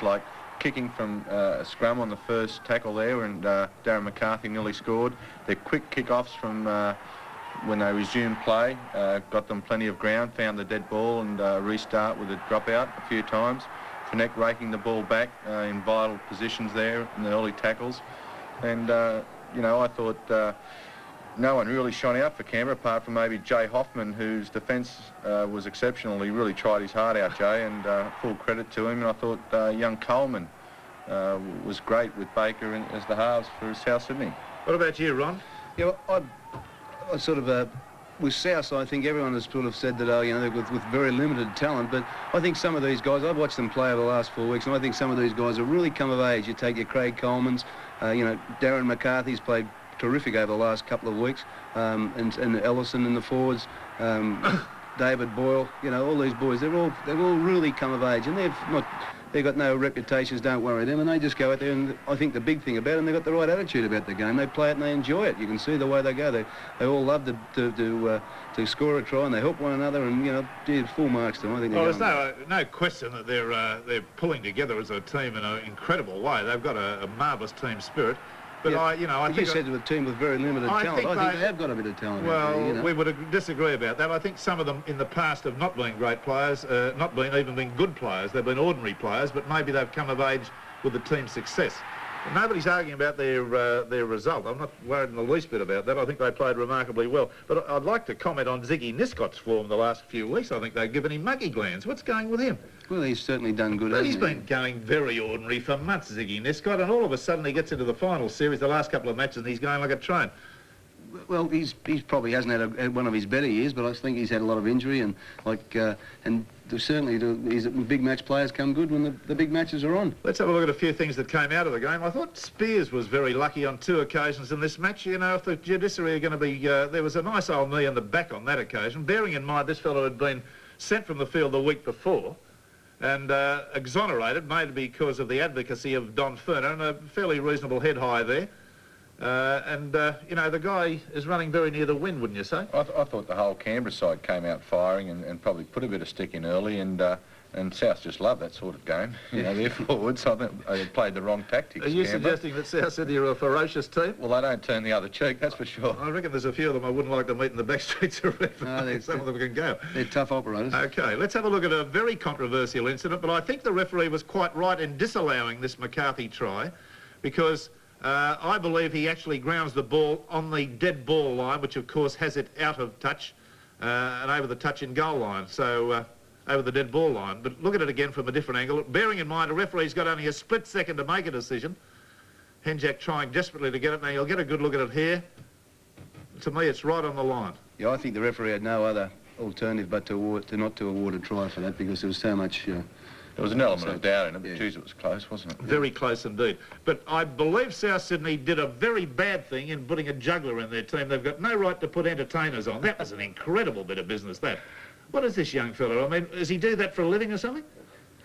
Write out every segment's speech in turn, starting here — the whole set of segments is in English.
like kicking from a scrum on the first tackle there, and Darren McCarthy nearly scored. Their quick kick-offs from when they resumed play got them plenty of ground, found the dead ball and restart with a dropout a few times. Connect raking the ball back in vital positions there in the early tackles. And, you know, I thought no one really shone out for Canberra apart from maybe Jay Hoffman, whose defence was exceptional. He really tried his heart out, Jay, and full credit to him. And I thought young Coleman was great with Baker as the halves for South Sydney. What about you, Ron? Yeah, well, I sort of, with South, I think everyone has sort of said that, oh, you know, with very limited talent, but I think some of these guys, I've watched them play over the last 4 weeks, and I think some of these guys have really come of age. You take your Craig Colemans, you know, Darren McCarthy's played terrific over the last couple of weeks, and Ellison in the forwards, David Boyle, you know, all these boys, they've all really come of age, and they've got no reputations, don't worry them, and they just go out there, and I think the big thing about them, they've got the right attitude about the game. They play it and they enjoy it. You can see the way they go. They all love to score a try, and they help one another, and, you know, full marks to them. I think. Well, there's no question that they're pulling together as a team in an incredible way. They've got a marvellous team spirit. But yeah, I think you said to a team with very limited talent. I think they have got a bit of talent. Well, there, you know? We would disagree about that. I think some of them in the past have not been great players, not even been good players. They've been ordinary players, but maybe they've come of age with the team's success. But nobody's arguing about their result. I'm not worried in the least bit about that. I think they played remarkably well. But I'd like to comment on Ziggy Niscot's form the last few weeks. I think they've given him monkey glands. What's going with him? Well, he's certainly done good. But he's been going very ordinary for months, Ziggy Niscot, and all of a sudden he gets into the final series, the last couple of matches, and he's going like a train. Well, he's probably hasn't had one of his better years, but I think he's had a lot of injury, and certainly these big match players come good when the big matches are on. Let's have a look at a few things that came out of the game. I thought Spears was very lucky on 2 occasions in this match. You know, if the judiciary are going to be... there was a nice old knee in the back on that occasion, bearing in mind this fellow had been sent from the field the week before and exonerated, maybe because of the advocacy of Don Ferner, and a fairly reasonable head high there. You know, the guy is running very near the wind, wouldn't you say? I thought the whole Canberra side came out firing and probably put a bit of stick in early, and South just love that sort of game. You know, their forwards, I think they played the wrong tactics. Are you suggesting that South Sydney are a ferocious team? Well, they don't turn the other cheek, that's for sure. I reckon there's a few of them I wouldn't like to meet in the back streets of Redfern. Some of them can go. They're tough operators. OK, let's have a look at a very controversial incident, but I think the referee was quite right in disallowing this McCarthy try, because I believe he actually grounds the ball on the dead ball line, which of course has it out of touch and over the touch in goal line, so over the dead ball line. But look at it again from a different angle. Bearing in mind a referee's got only a split second to make a decision. Henjack trying desperately to get it. Now you'll get a good look at it here. To me, it's right on the line. Yeah, I think the referee had no other alternative but not to award a try for that, because there was so much... there was an element of doubt in it, but geez, it was close, wasn't it? Very close indeed. But I believe South Sydney did a very bad thing in putting a juggler in their team. They've got no right to put entertainers on. That was an incredible bit of business, that. What is this young fellow? I mean, does he do that for a living or something?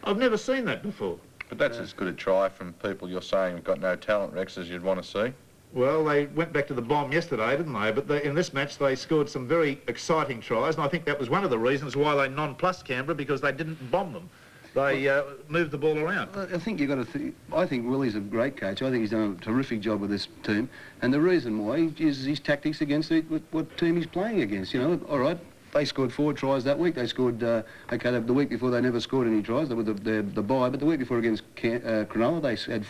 I've never seen that before. But that's as good a try from people you're saying have got no talent, Rex, as you'd want to see. Well, they went back to the bomb yesterday, didn't they? But in this match, they scored some very exciting tries, and I think that was one of the reasons why they nonplussed Canberra, because they didn't bomb them. They moved the ball around. I think you've got to I think Willie's a great coach. I think he's done a terrific job with this team, and the reason why is his tactics against what team he's playing against. You know, all right, they scored 4 tries that week. They scored, okay, the week before they never scored any tries. They were the bye, but the week before against Cronulla, they had